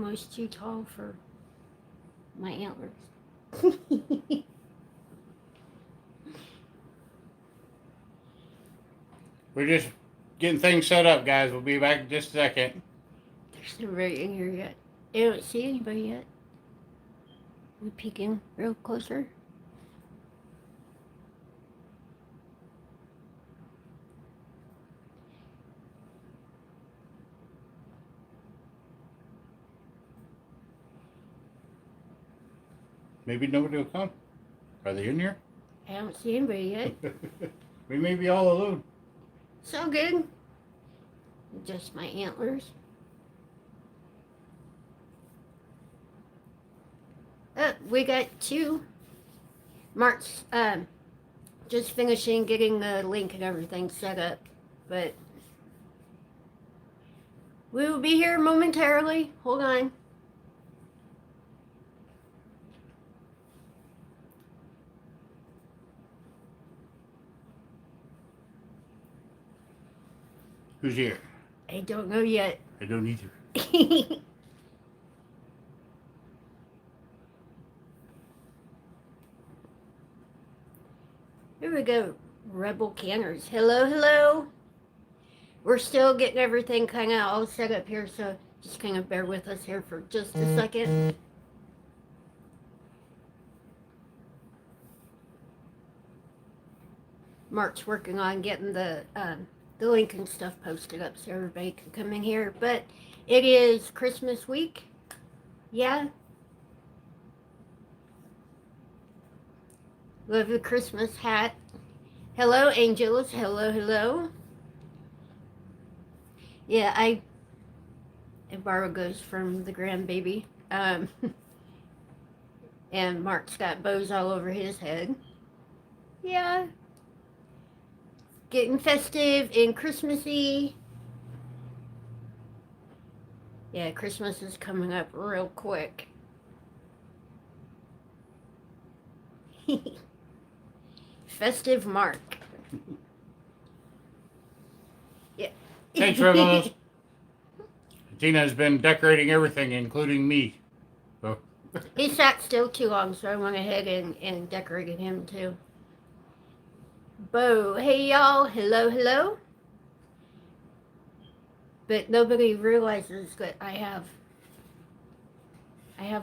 almost too tall for my antlers. We're just getting things set up, guys. We'll be back in just a second. There's nobody in here yet. I don't see anybody yet. We peeking real closer. Maybe nobody will come. Are they in here? I don't see anybody yet. We may be all alone. So good. Just my antlers. We got two. Mark's just finishing getting the link and everything set up, but we will be here momentarily. Hold on. Who's here? I don't know yet. I don't either. Here we go. Rebel Canners. Hello, hello. We're still getting everything kind of all set up here, so just kind of bear with us here for just a second. Mark's working on getting the link and stuff posted up so everybody can come in here. But it is Christmas week. Yeah. Love the Christmas hat. Hello, angels. Hello, hello. Yeah, I borrow goes from the grandbaby. And Mark's got bows all over his head. Yeah. Getting festive and Christmassy. Yeah, Christmas is coming up real quick. Festive Mark. Yeah. Thanks, Rebels. Tina has been decorating everything, including me. So. He sat still too long, so I went ahead and decorated him too. Bo, hey y'all, hello, hello. But nobody realizes that I have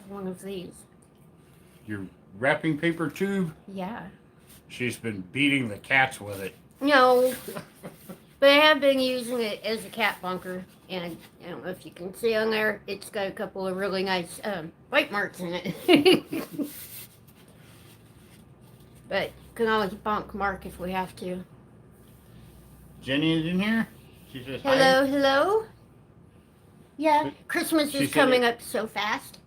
one of these. Your wrapping paper tube? Yeah. She's been beating the cats with it. No, but I have been using it as a cat bunker, and I don't know if you can see on there, it's got a couple of really nice bite marks in it. But can always bonk Mark if we have to. Jenny is in here. She says hello, hi. hello. Yeah, Christmas is coming up so fast.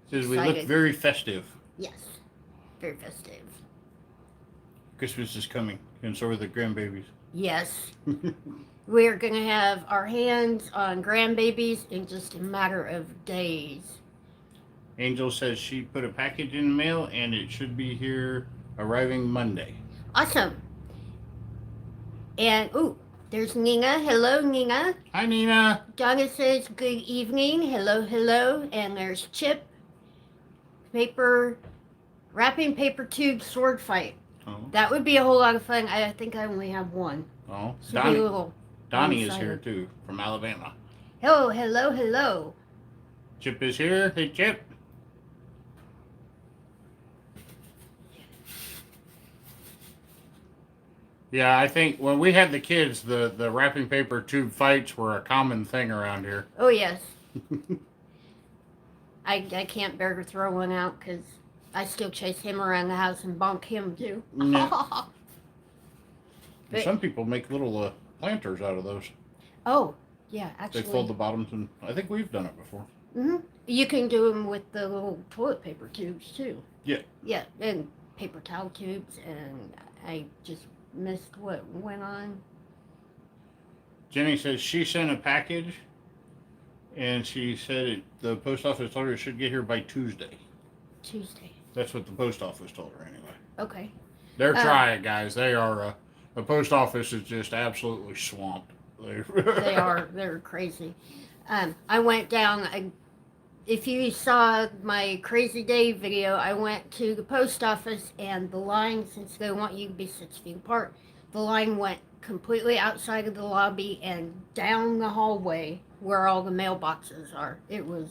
Says we look very festive. Yes, very festive. Christmas is coming, and so are the grandbabies. Yes. We're going to have our hands on grandbabies in just a matter of days. Angel says she put a package in the mail, and it should be here arriving Monday. Awesome. And, ooh, there's Nina. Hello, Nina. Hi, Nina. Donna says, good evening. Hello, hello. And there's Chip. Wrapping paper tube sword fight. Oh. That would be a whole lot of fun. I think I only have one. Oh, so Donnie is here too, from Alabama. Hello, hello, hello. Chip is here. Hey, Chip. Yeah, I think when we had the kids, the wrapping paper tube fights were a common thing around here. Oh, yes. I can't bear to throw one out because I still chase him around the house and bonk him too. Yeah. But some people make little planters out of those. Oh, yeah, actually. They fold the bottoms, and I think we've done it before. Mm-hmm. You can do them with the little toilet paper tubes too. Yeah. Yeah, and paper towel tubes, and I just missed what went on. Jenny says she sent a package, and she said the post office told her it should get here by Tuesday. Tuesday. That's what the post office told her anyway. Okay. They're trying, guys. They are. The post office is just absolutely swamped. They are. They're crazy. I went down. If you saw my Crazy Day video, I went to the post office, and the line, since they want you to be 6 feet apart, the line went completely outside of the lobby and down the hallway where all the mailboxes are. It was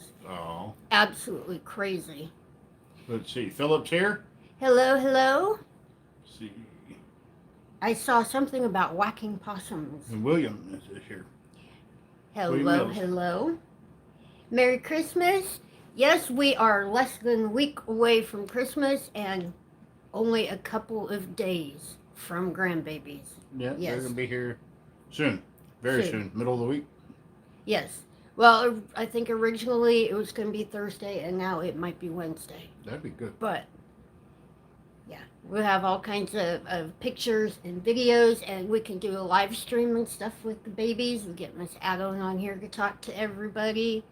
absolutely crazy. Let's see. Philip's here. Hello, hello. Let's see. I saw something about whacking possums. And William is here. Hello, hello. Merry Christmas. Yes, we are less than a week away from Christmas and only a couple of days from grandbabies. Yeah, yes. They're going to be here soon. Very soon. Middle of the week. Yes. Well, I think originally it was going to be Thursday, and now it might be Wednesday. That'd be good. But, yeah, we'll have all kinds of pictures and videos, and we can do a live stream and stuff with the babies. We get Miss Adeline on here to talk to everybody.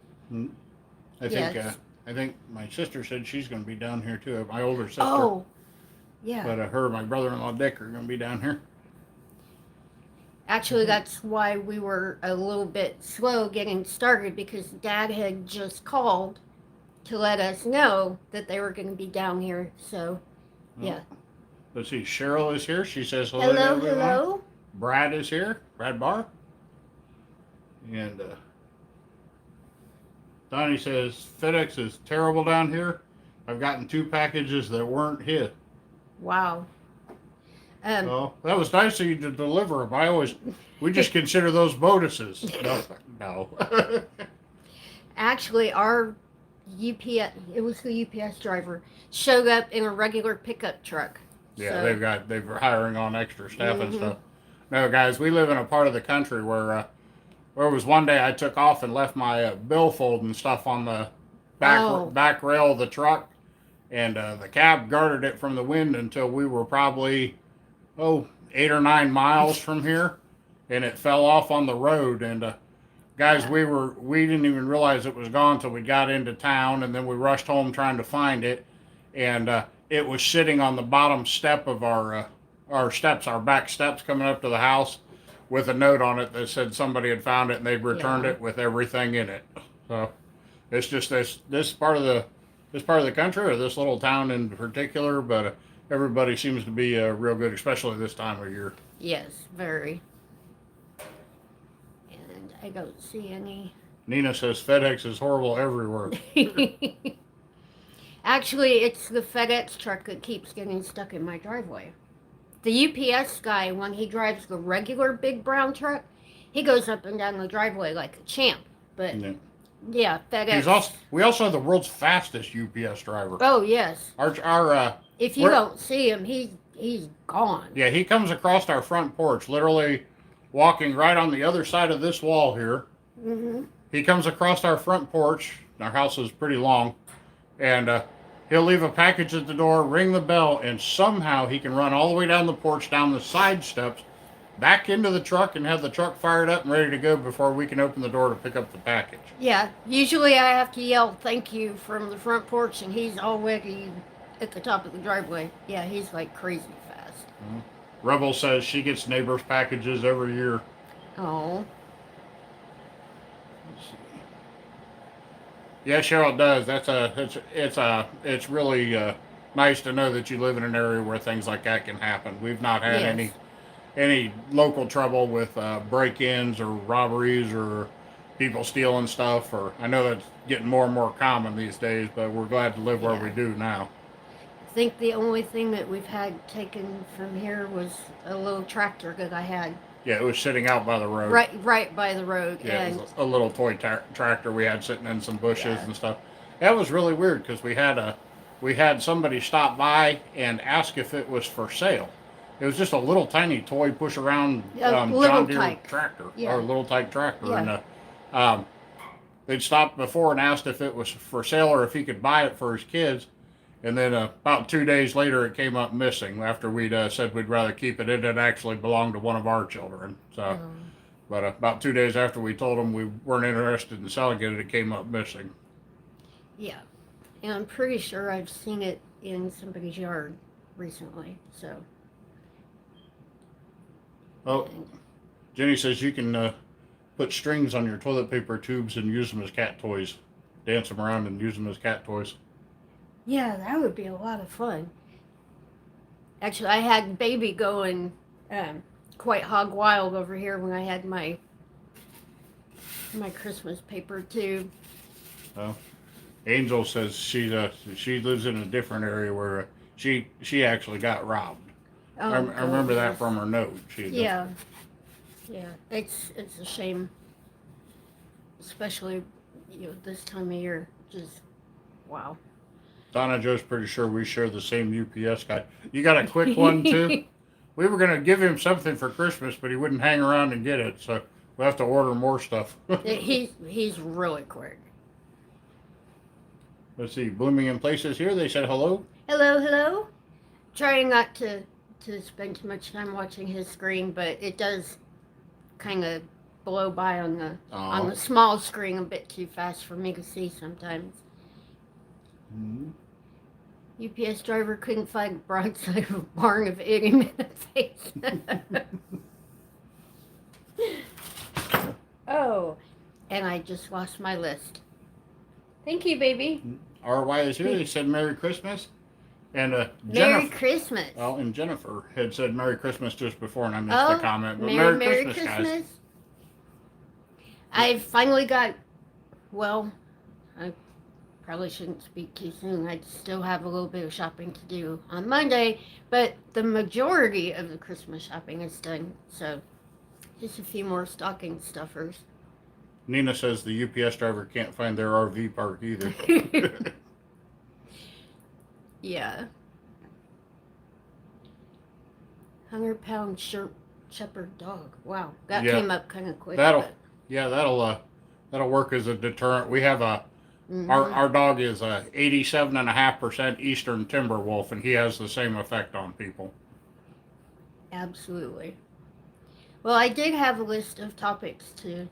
I think my sister said she's going to be down here too. My older sister. Oh, yeah. But her and my brother-in-law Dick are going to be down here. Actually, that's why we were a little bit slow getting started, because Dad had just called to let us know that they were going to be down here. So, yeah. Let's see. Cheryl is here. She says hello. Hello, hello. Brad is here. Brad Barr. And Donnie says FedEx is terrible down here. I've gotten 2 packages that weren't hit. Wow. Well, that was nice of you to deliver them. We just consider those bonuses. No. Actually, our UPS, it was the UPS driver, showed up in a regular pickup truck. Yeah, so. They're hiring on extra staff and stuff. No, guys, we live in a part of the country where was one day I took off and left my billfold and stuff on the back rail of the truck, and the cab guarded it from the wind until we were probably 8 or 9 miles from here, and it fell off on the road. And guys, we didn't even realize it was gone until we got into town, and then we rushed home trying to find it, and it was sitting on the bottom step of our back steps coming up to the house, with a note on it that said somebody had found it and they'd returned it with everything in it. So it's just this part of the country, or this little town in particular, but everybody seems to be real good, especially this time of year. Yes, very. And I don't see any. Nina says FedEx is horrible everywhere. Actually, it's the FedEx truck that keeps getting stuck in my driveway. The UPS guy, when he drives the regular big brown truck, he goes up and down the driveway like a champ. But yeah, FedEx. We also have the world's fastest UPS driver. Oh yes. Our if you don't see him, he's gone. Yeah, he comes across our front porch, literally walking right on the other side of this wall here. Mm-hmm. He comes across our front porch. Our house is pretty long, and he'll leave a package at the door, ring the bell, and somehow he can run all the way down the porch, down the side steps, back into the truck, and have the truck fired up and ready to go before we can open the door to pick up the package. Yeah, usually I have to yell thank you from the front porch, and he's already at the top of the driveway. Yeah, he's like crazy fast. Mm-hmm. Rebel says she gets neighbors' packages every year. Oh. Yeah, Cheryl does. It's really nice to know that you live in an area where things like that can happen. We've not had any local trouble with break-ins or robberies or people stealing stuff. Or I know that's getting more and more common these days, but we're glad to live where we do now. I think the only thing that we've had taken from here was a little tractor that I had. Yeah, it was sitting out by the road. Right by the road. Yeah, and it was a little toy tractor we had sitting in some bushes and stuff. That was really weird because we had somebody stop by and ask if it was for sale. It was just a little tiny toy push around John Deere tractor, or little type tractor, and they'd stopped before and asked if it was for sale or if he could buy it for his kids. And then about 2 days later, it came up missing after we'd said we'd rather keep it. It had actually belonged to one of our children. So, but about 2 days after we told them we weren't interested in selling it, it came up missing. Yeah, and I'm pretty sure I've seen it in somebody's yard recently. So. Oh, Jenny says you can put strings on your toilet paper tubes and use them as cat toys. Dance them around and use them as cat toys. Yeah, that would be a lot of fun. Actually, I had baby going quite hog wild over here when I had my Christmas paper tube. Well, Angel says she lives in a different area where she actually got robbed. Oh, I remember that goodness. from her note. Yeah, it's a shame, especially this time of year. Just wow. Donna Joe's pretty sure we share the same UPS guy. You got a quick one too? We were gonna give him something for Christmas, but he wouldn't hang around and get it, so we'll have to order more stuff. He's really quick. Let's see, Blooming in Places here. They said hello. Hello. Trying not to spend too much time watching his screen, but it does kind of blow by on the small screen a bit too fast for me to see sometimes. Mm-hmm. UPS driver couldn't find the broadside of a barn of hit him in the face. Oh, and I just lost my list. Thank you, baby. RY is here. They said Merry Christmas. And Merry Jennifer, Christmas. well, and Jennifer had said Merry Christmas just before, and I missed the comment. But Merry Christmas, guys. I finally got, well, I probably shouldn't speak too soon. I still have a little bit of shopping to do on Monday, but the majority of the Christmas shopping is done. So just a few more stocking stuffers. Nina says the UPS driver can't find their RV park either. Yeah. 100-pound shepherd dog. Wow, that came up kind of quick. That'll work as a deterrent. We have our dog is a 87.5% Eastern Timber Wolf, and he has the same effect on people. Absolutely. Well, I did have a list of topics to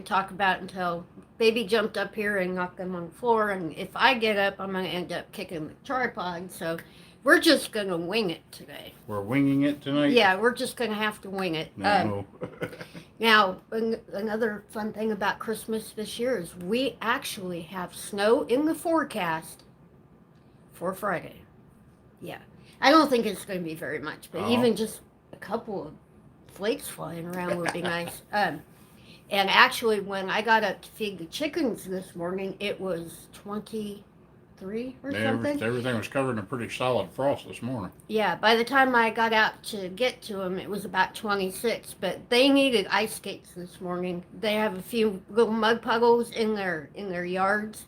talk about until baby jumped up here and knocked them on the floor, and if I get up, I'm going to end up kicking the tripod, so we're just going to wing it today. We're winging it tonight? Yeah, we're just going to have to wing it. No. Now, another fun thing about Christmas this year is we actually have snow in the forecast for Friday. Yeah. I don't think it's going to be very much, but even just a couple of flakes flying around would be nice. And actually, when I got up to feed the chickens this morning, it was 23 or something. Everything was covered in a pretty solid frost this morning. Yeah, by the time I got out to get to them, it was about 26. But they needed ice skates this morning. They have a few little mud puddles in their yards.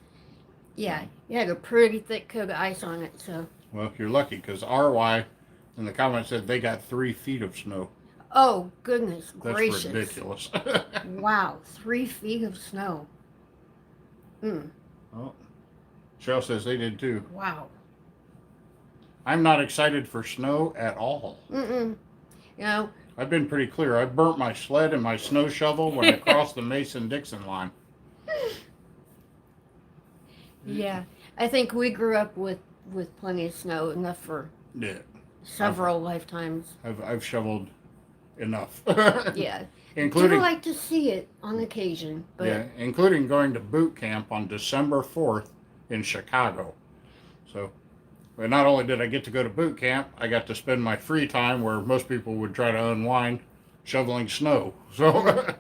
Yeah, it had a pretty thick coat of ice on it. So. Well, you're lucky because RY in the comments said they got 3 feet of snow. Oh, goodness gracious. That's ridiculous. Wow, 3 feet of snow. Oh, Cheryl says they did too. Wow. I'm not excited for snow at all. You know, I've been pretty clear. I burnt my sled and my snow shovel when I crossed the Mason-Dixon line. Yeah, I think we grew up with plenty of snow, enough for several lifetimes. I've shoveled enough. Yeah. Including, do like to see it on occasion. But yeah, including going to boot camp on December 4th in Chicago. So, but not only did I get to go to boot camp, I got to spend my free time where most people would try to unwind shoveling snow. So,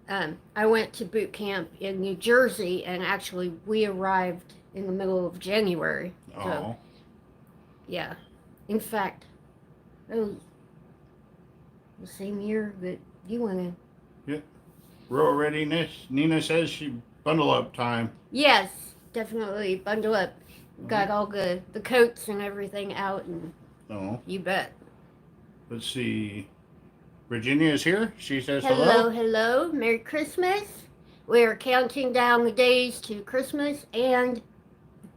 I went to boot camp in New Jersey, and actually we arrived in the middle of January. So, yeah. In fact, it was the same year that you went in. Yeah. Rural readiness. Nina says she bundle up time. Yes, definitely bundle up. Got all the coats and everything out, and you bet. Let's see. Virginia is here. She says hello. Merry Christmas. We're counting down the days to Christmas and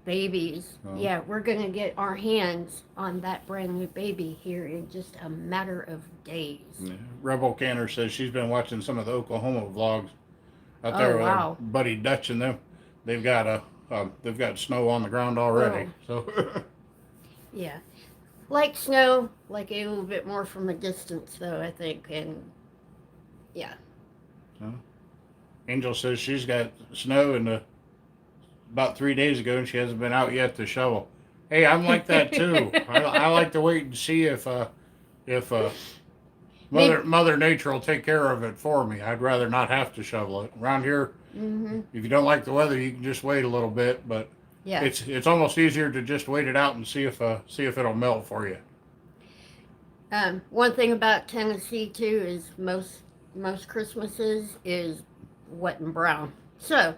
babies. Yeah, we're going to get our hands on that brand new baby here in just a matter of days. Yeah. Rebel Canner says she's been watching some of the Oklahoma vlogs out there with Buddy Dutch and them. They've got snow on the ground already. So yeah. Like snow, like a little bit more from a distance though, I think, and yeah. Angel says she's got snow about 3 days ago, and she hasn't been out yet to shovel. Hey, I'm like that too. I like to wait and see if Mother Nature will take care of it for me. I'd rather not have to shovel it. Around here, if you don't like the weather, you can just wait a little bit. But Yeah. it's almost easier to just wait it out and see if it'll melt for you. One thing about Tennessee too is most Christmases is wet and brown. So,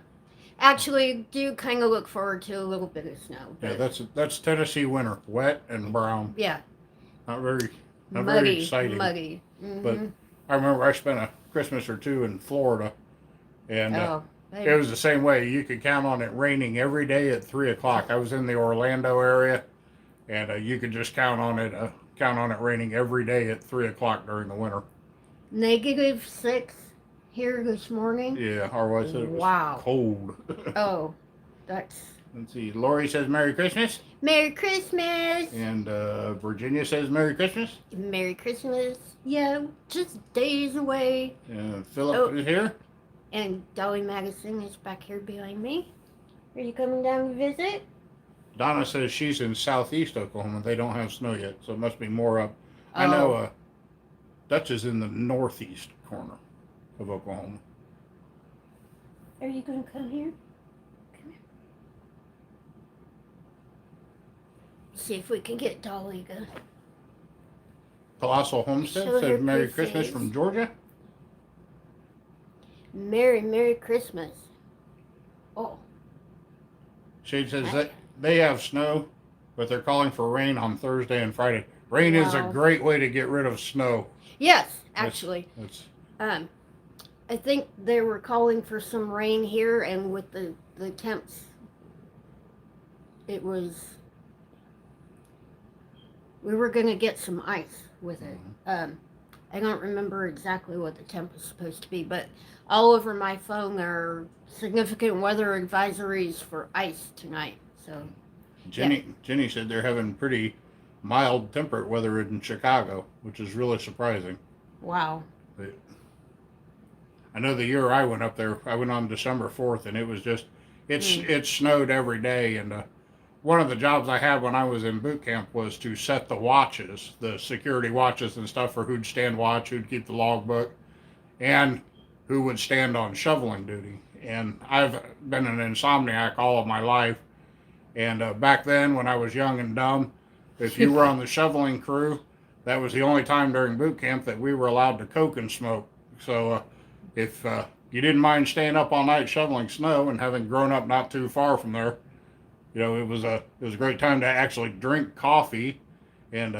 actually, do kind of look forward to a little bit of snow. Yeah, that's Tennessee winter, wet and brown. Yeah. Not very Muddy, exciting. muddy. But I remember I spent a Christmas or two in Florida, and it was the same way. You could count on it raining every day at 3 o'clock. I was in the Orlando area, and you could just count on it raining every day at 3 o'clock during the winter. -6 here this morning. Yeah, our wife said it was Wow. cold. Oh, that's. Let's see. Lori says Merry Christmas, Merry Christmas. and Virginia says Merry Christmas. Merry Christmas. Yeah, just days away. Philip is here. And Dolly Madison is back here behind me. Are you coming down to visit? Donna says she's in southeast Oklahoma. They don't have snow yet, so it must be more up. I know Dutch is in the northeast corner of Oklahoma. Are you going to come here? Come here. See if we can get Dolly to. Colossal Homestead Show her says Merry good Christmas face. from Georgia. Merry Christmas. Oh. Shade says that they have snow, but they're calling for rain on Thursday and Friday. Rain is a Wow. great way to get rid of snow. Yes, actually. That's I think they were calling for some rain here, and with the temps, it was. We were going to get some ice with it. I don't remember exactly what the temp was supposed to be, but all over my phone there are significant weather advisories for ice tonight. So Jenny said they're having pretty mild temperate weather in Chicago, which is really surprising. wow. I know the year I went up there, I went on December 4th, and it was just, it snowed every day. And one of the jobs I had when I was in boot camp was to set the watches, the security watches and stuff for who'd stand watch, who'd keep the logbook, and who would stand on shoveling duty. And I've been an insomniac all of my life. And back then, when I was young and dumb, if you were on the shoveling crew, that was the only time during boot camp that we were allowed to coke and smoke. So if you didn't mind staying up all night shoveling snow, and having grown up not too far from there, you know, it was a great time to actually drink coffee. And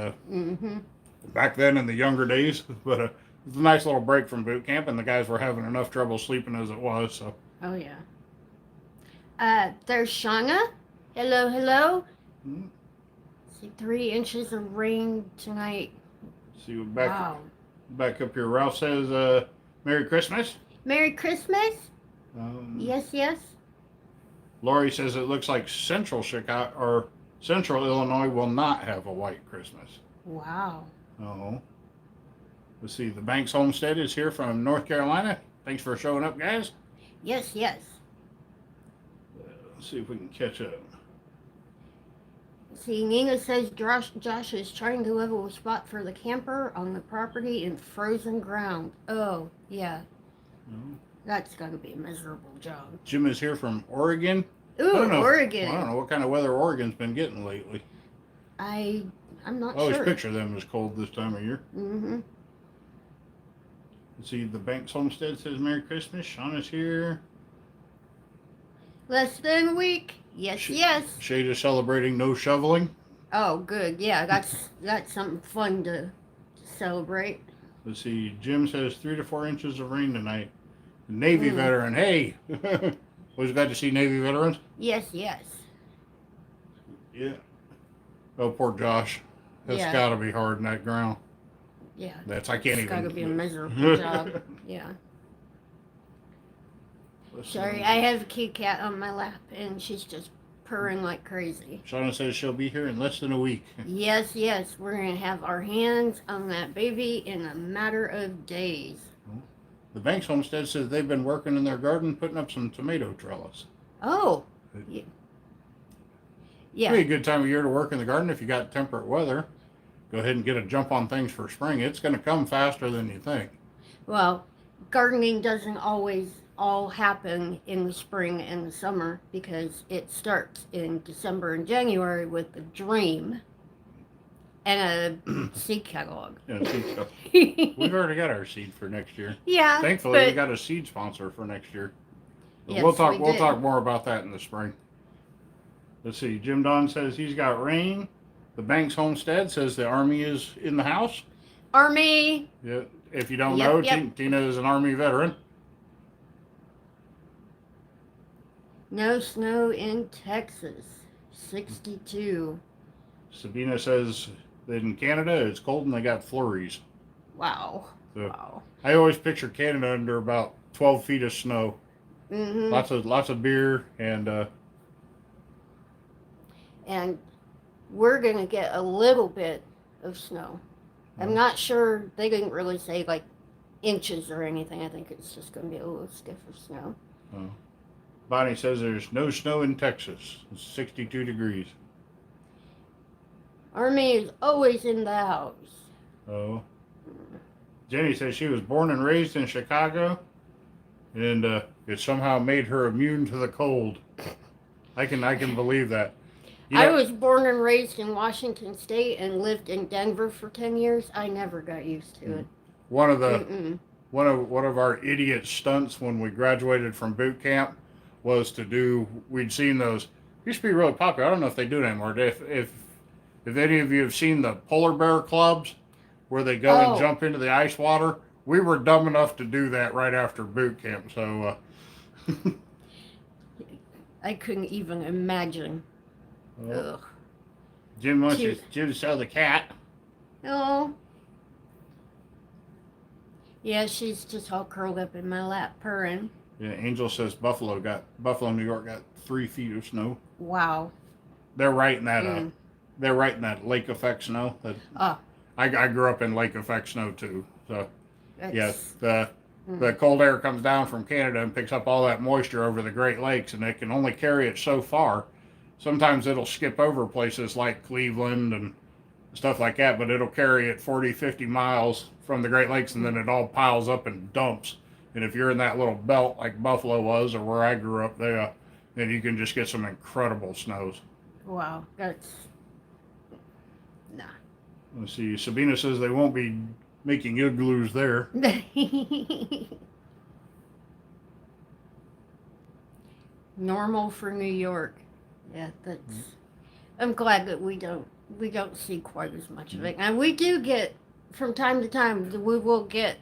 back then in the younger days, but it was a nice little break from boot camp, and the guys were having enough trouble sleeping as it was. So. Oh yeah. There's Shauna. Hello. See, 3 inches of rain tonight. See, Wow. back up here. Ralph says, Merry Christmas. Merry Christmas. Yes. Lori says it looks like Central Chicago or Central Illinois will not have a white Christmas. Wow. Oh. Let's see. The Banks Homestead is here from North Carolina. Thanks for showing up, guys. Yes. Let's see if we can catch up. See, Nina says Josh is trying to level a spot for the camper on the property in frozen ground. Oh, yeah. That's going to be a miserable job. Jim is here from Oregon. Ooh, Oregon. I don't know what kind of weather Oregon's been getting lately. I'm not I always sure. picture them as cold this time of year. Mm-hmm. Let's see. The Banks Homestead says Merry Christmas. Shauna's here. Less than a week. Yes. Shade is celebrating no shoveling. Oh, good. Yeah, that's something fun to celebrate. Let's see. Jim says 3 to 4 inches of rain tonight. Navy veteran. Hey, always glad to see Navy veterans. Yes. Yeah. Oh, poor Josh. That's got to be hard in that ground. Yeah. I can't even. It's got to be a miserable job. Yeah. Sorry, I have a kitty cat on my lap, and she's just purring like crazy. Shauna says she'll be here in less than a week. Yes. We're going to have our hands on that baby in a matter of days. The Banks Homestead says they've been working in their garden putting up some tomato trellis. Oh. Yeah. It'd be a good time of year to work in the garden if you got temperate weather. Go ahead and get a jump on things for spring. It's going to come faster than you think. Well, gardening doesn't always all happen in the spring and the summer because it starts in December and January with a dream and a seed catalog. Yeah, seed stuff. We've already got our seed for next year. Yeah. Thankfully, we got a seed sponsor for next year. Yes, We'll talk more about that in the spring. Let's see. Jim Don says he's got rain. The Banks Homestead says the Army is in the house. Army. Yeah. If you don't know, Tina is an Army veteran. No snow in Texas. 62. Sabina says that in Canada it's cold and they got flurries. Wow. So Wow. I always picture Canada under about 12 feet of snow. Mm-hmm. Lots of beer and we're gonna get a little bit of snow. I'm not sure, they didn't really say like inches or anything. I think it's just gonna be a little stiff of snow. Bonnie says there's no snow in Texas. It's 62 degrees. Army is always in the house. Oh. Jenny says she was born and raised in Chicago, and it somehow made her immune to the cold. I can believe that. I was born and raised in Washington State and lived in Denver for 10 years. I never got used to it. One of our idiot stunts when we graduated from boot camp was to do. We'd seen those. Used to be really popular. I don't know if they do it anymore. If any of you have seen the polar bear clubs where they go and jump into the ice water, we were dumb enough to do that right after boot camp. So I couldn't even imagine. Ugh. Jim wants you to sell the cat. Oh. Yeah, she's just all curled up in my lap, purring. Yeah, Angel says Buffalo, New York got 3 feet of snow. Wow. They're right in that. They're right in that lake effect snow. I grew up in lake effect snow too. So yes, the cold air comes down from Canada and picks up all that moisture over the Great Lakes, and it can only carry it so far. Sometimes it'll skip over places like Cleveland and stuff like that, but it'll carry it 40, 50 miles from the Great Lakes, and then it all piles up and dumps. And if you're in that little belt like Buffalo was, or where I grew up, then you can just get some incredible snows. Wow, that's... Nah. Let's see, Sabina says they won't be making igloos there. Normal for New York. Yeah, that's... I'm glad that we don't see quite as much of it. And we do get, from time to time, we will get,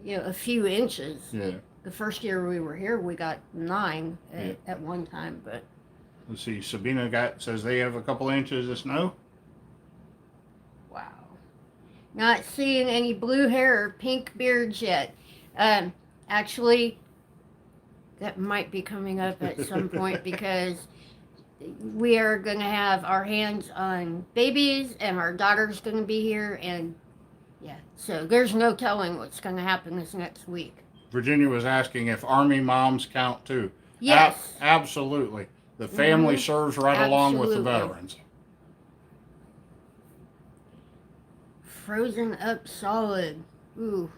a few inches. Yeah. The first year we were here, we got 9 at one time, but... Let's see, Sabina says they have a couple inches of snow. Wow. Not seeing any blue hair or pink beards yet. Actually, that might be coming up at some point because we are going to have our hands on babies and our daughter's going to be here, and so there's no telling what's going to happen this next week. Virginia was asking if Army moms count too. Yes. Absolutely. The family serves right along with the veterans. Frozen up solid. Ooh.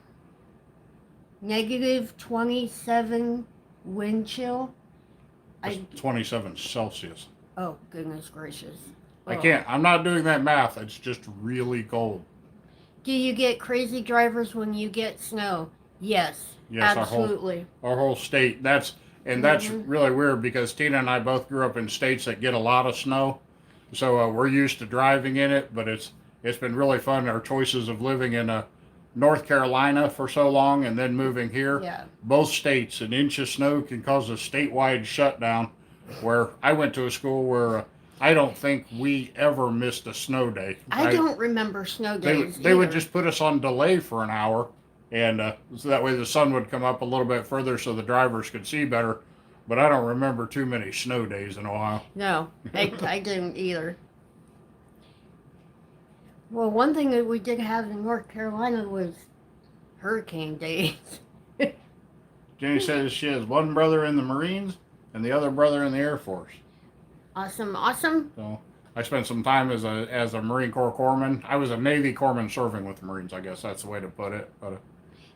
-27 wind chill. 27 Celsius. Oh, goodness gracious. I'm not doing that math. It's just really cold. Do you get crazy drivers when you get snow? Yes, absolutely. Our whole state. That's really weird because Tina and I both grew up in states that get a lot of snow. So we're used to driving in it, but it's been really fun. Our choices of living in North Carolina for so long and then moving here. Yeah. Both states, an inch of snow can cause a statewide shutdown. Where I went to a school where I don't think we ever missed a snow day. I don't remember snow days. They would just put us on delay for an hour, and so that way the sun would come up a little bit further so the drivers could see better. But I don't remember too many snow days in Ohio. No, I didn't either. Well, one thing that we did have in North Carolina was hurricane days. Jenny says she has one brother in the Marines and the other brother in the Air Force. Awesome, awesome. So I spent some time as a Marine Corps corpsman. I was a Navy corpsman serving with the Marines. I guess that's the way to put it. But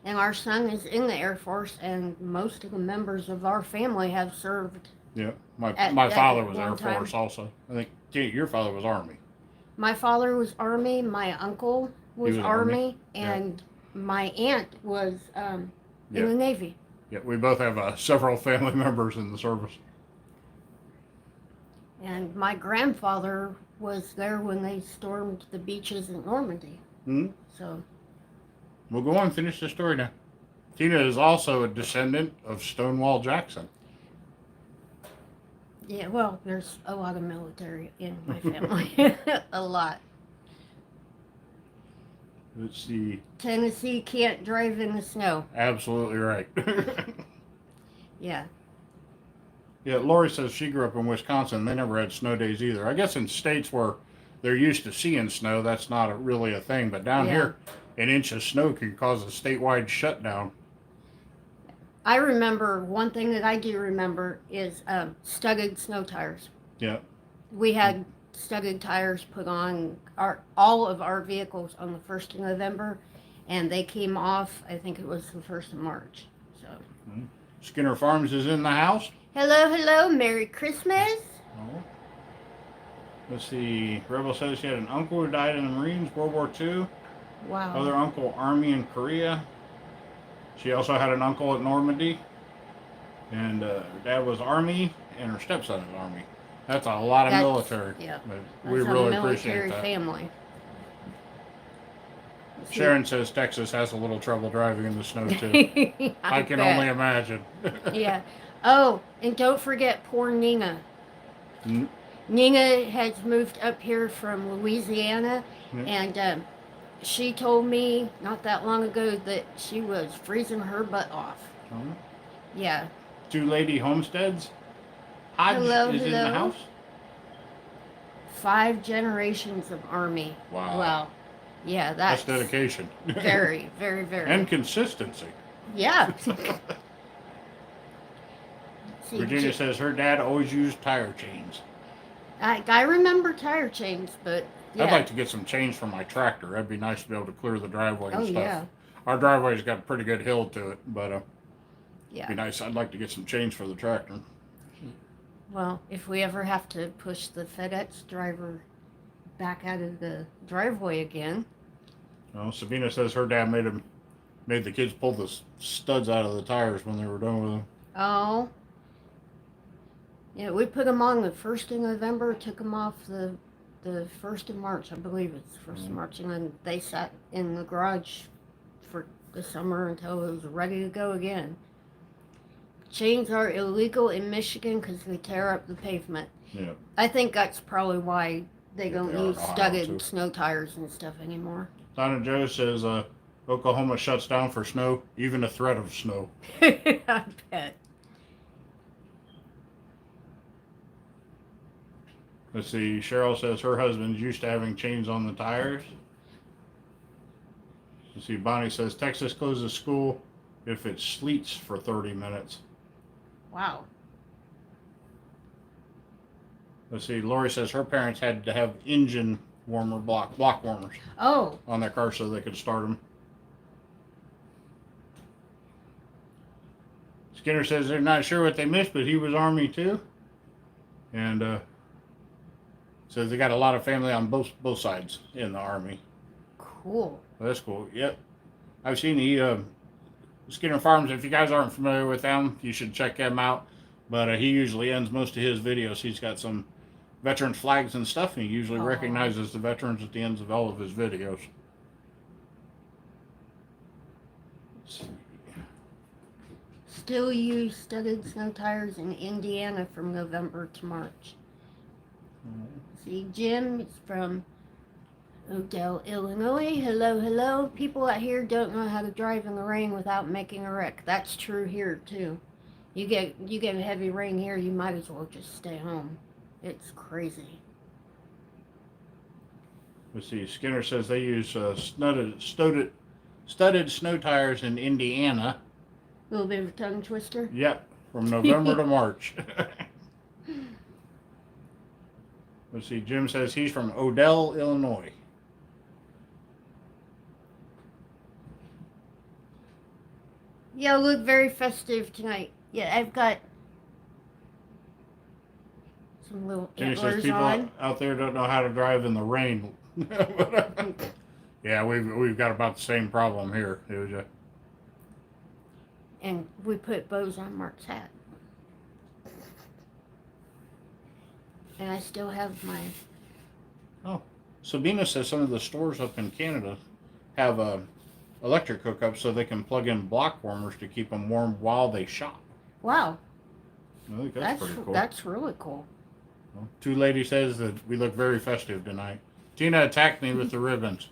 And our son is in the Air Force, and most of the members of our family have served. yeah, my At father was one Air time. Force also. I think your father was Army. My father was Army, my uncle was, was Army, Army? and my aunt was in Yeah. the Navy. Yeah, we both have several family members in the service. And my grandfather was there when they stormed the beaches in Normandy. Hmm. So, We'll go on and finish the story now. Tina is also a descendant of Stonewall Jackson. yeah, well, there's a lot of military in my family. A lot. Let's see. Tennessee can't drive in the snow. Absolutely right. Yeah. Yeah, Lori says she grew up in Wisconsin. They never had snow days either. I guess in states where they're used to seeing snow, that's not really a thing. But down here, an inch of snow can cause a statewide shutdown. I remember, one thing that I do remember is studded snow tires. Yeah. We had studded tires put on all of our vehicles on the 1st of November, and they came off, I think it was the 1st of March. So, Skinner Farms is in the house. hello, hello, Merry Christmas. Oh. Let's see. Rebel says she had an uncle who died in the Marines, World War II. Wow. Other uncle, Army in Korea. She also had an uncle at Normandy. And her dad was Army, and her stepson is Army. That's a lot of military. Yeah. But we really appreciate that. Family. Sharon says Texas has a little trouble driving in the snow too. I can bet. only imagine. Yeah. Oh, and don't forget poor Nina. Mm. Nina has moved up here from Louisiana, and she told me not that long ago that she was freezing her butt off. Uh-huh. Yeah. Two lady homesteads. Hodge Hello, is in the house. 5 generations of Army. Wow. Wow. Yeah, that's dedication. Very, very, very. And consistency. Yeah. See, Virginia says her dad always used tire chains. I remember tire chains, but yeah. I'd like to get some chains for my tractor. That'd be nice to be able to clear the driveway and Oh, stuff. yeah. Our driveway's got a pretty good hill to it, but Yeah. it'd be nice. I'd like to get some chains for the tractor. Well, if we ever have to push the FedEx driver back out of the driveway again. Well, Sabina says her dad made the kids pull the studs out of the tires when they were done with them. Oh. Yeah, we put them on the 1st of November, took them off the 1st of March, I believe it's the 1st of March, and then they sat in the garage for the summer until it was ready to go again. Chains are illegal in Michigan because they tear up the pavement. Yeah. I think that's probably why they don't they are use in Ohio, studded too. snow tires and stuff anymore. Donna Joe says Oklahoma shuts down for snow, even a threat of snow. I bet. Let's see. Cheryl says her husband's used to having chains on the tires. Let's see. Bonnie says Texas closes school if it sleets for 30 minutes. Wow. Let's see. Lori says her parents had to have engine warmer block warmers Oh. on their car so they could start them. Skinner says they're not sure what they missed, but he was Army too. And says they got a lot of family on both sides in the Army. Cool. Well, that's cool. Yep. I've seen the Skinner Farms. If you guys aren't familiar with them, you should check them out. But he usually ends most of his videos. He's got some veteran flags and stuff, and he usually recognizes the veterans at the ends of all of his videos. Let's see. Still use studded snow tires in Indiana from November to March. See, Jim is from Odell, Illinois. Hello, hello. People out here don't know how to drive in the rain without making a wreck. That's true here too. You get a heavy rain here, you might as well just stay home. It's crazy. Let's see. Skinner says they use studded snow tires in Indiana. A little bit of a tongue twister. Yep, from November to March. Let's see, Jim says he's from Odell, Illinois. Yeah, look very festive tonight. Yeah, I've got some little Jimmy says antlers people on. out there don't know how to drive in the rain. Yeah, we've got about the same problem here. It was And we put bows on Mark's hat. And I still have my... Oh, Sabina says some of the stores up in Canada have electric hookups so they can plug in block warmers to keep them warm while they shop. Wow. I think that's pretty cool. That's really cool. Well, Two Lady says that we look very festive tonight. Tina attacked me with the ribbons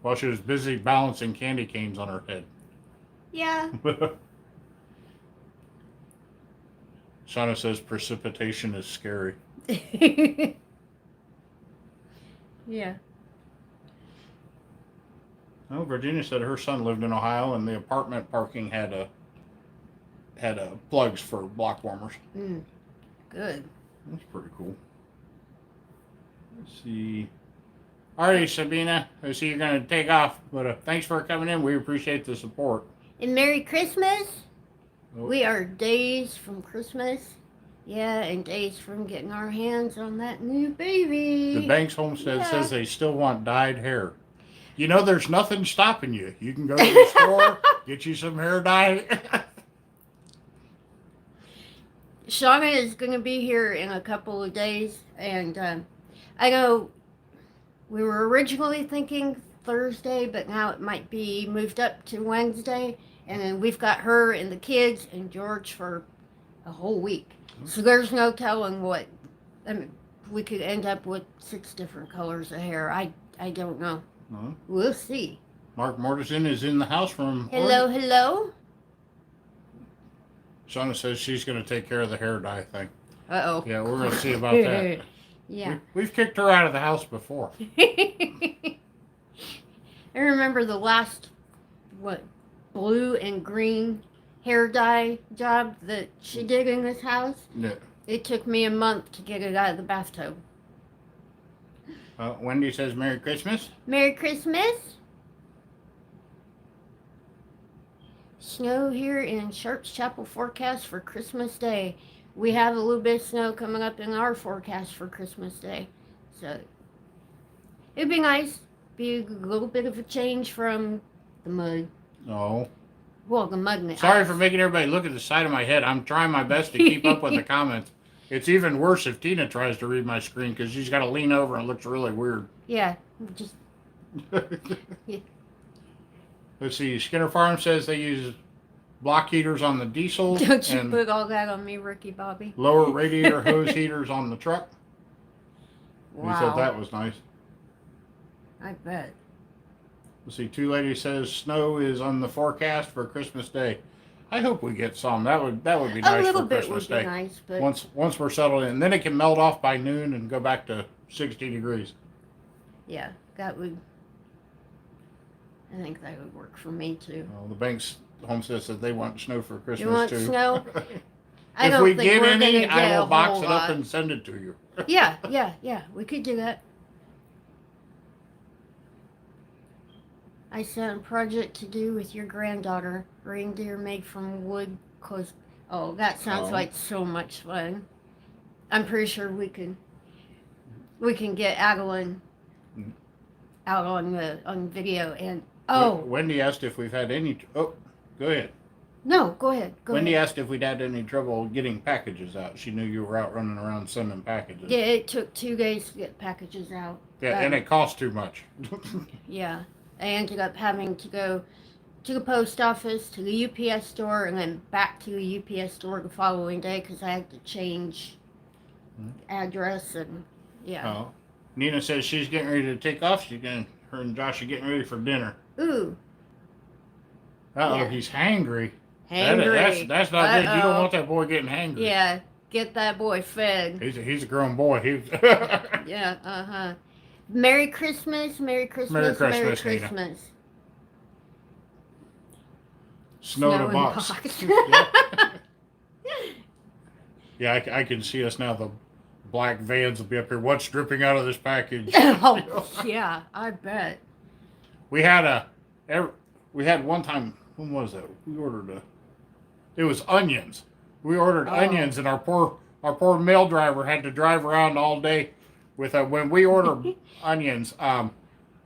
while she was busy balancing candy canes on her head. Yeah. Shauna says precipitation is scary. Yeah. Oh, Virginia said her son lived in Ohio and the apartment parking had plugs for block warmers. Good. That's pretty cool. Let's see. Alrighty, Sabina. I see you're going to take off, but thanks for coming in. We appreciate the support. And Merry Christmas. Oh. We are days from Christmas. Yeah, and days from getting our hands on that new baby. The Banks Homestead says they still want dyed hair. You know, there's nothing stopping you. You can go to the store, get you some hair dye. Shauna is going to be here in a couple of days, and I know we were originally thinking Thursday, but now it might be moved up to Wednesday, and then we've got her and the kids and George for a whole week. So there's no telling what, I mean, we could end up with 6 different colors of hair. I don't know. We'll see. Mark Mortensen is in the house from Hello, Oregon. hello. Shauna says she's going to take care of the hair dye thing. Uh-oh. Yeah, we're going to see about that. Yeah. We've kicked her out of the house before. I remember the last, blue and green hair dye job that she did in this house. Yeah. It took me a month to get it out of the bathtub. Wendy says Merry Christmas. Merry Christmas. Snow here in Sharps Chapel forecast for Christmas Day. We have a little bit of snow coming up in our forecast for Christmas Day. So it'd be nice. Be a little bit of a change from the mud. Oh. Well, the mud and the Sorry ice. for making everybody look at the side of my head. I'm trying my best to keep up with the comments. It's even worse if Tina tries to read my screen because she's got to lean over and it looks really weird. Yeah, just yeah. Let's see. Skinner Farm says they use block heaters on the diesel Don't you and put all that on me, Ricky Bobby. lower radiator hose heaters on the truck. Wow. He said that was nice. I bet. Let's see. Two Lady says snow is on the forecast for Christmas Day. I hope we get some. That would be nice A little for bit Christmas would be Day. nice, but Once we're settled in, then it can melt off by noon and go back to 60 degrees. yeah, that would. I think that would work for me too. Well, the Banks Homestead said they want snow for Christmas You want too. snow? I If don't we think get we're any, gonna get I a will box whole it lot. up and send it to you. Yeah, we could do that. I sent a project to do with your granddaughter, reindeer made from wood. Oh, that sounds Oh. like so much fun. I'm pretty sure we can get Adeline out on video and Wendy asked if we've had any. Oh, go ahead. no, go ahead. Wendy ahead. asked if we'd had any trouble getting packages out. She knew you were out running around sending packages. Yeah, it took 2 days to get packages out. Yeah, and it cost too much. Yeah, I ended up having to go to the post office, to the UPS store, and then back to the UPS store the following day because I had to change address and yeah. Oh. Nina says she's getting ready to take off. Her and Josh are getting ready for dinner. Ooh, Uh-oh, Yeah. he's hangry. hangry. That's not good. You don't Uh-oh. want that boy getting hangry. Yeah, get that boy fed. He's a grown boy. Yeah, Merry Christmas, Merry Christmas, Merry Christmas, Merry Nina. Christmas. Snow to box. Yeah, I can see us now. The black vans will be up here. What's dripping out of this package? Oh, yeah, I bet. We had one time. When was that? We ordered it was onions. We ordered onions, and our poor mail driver had to drive around all day with when we order onions.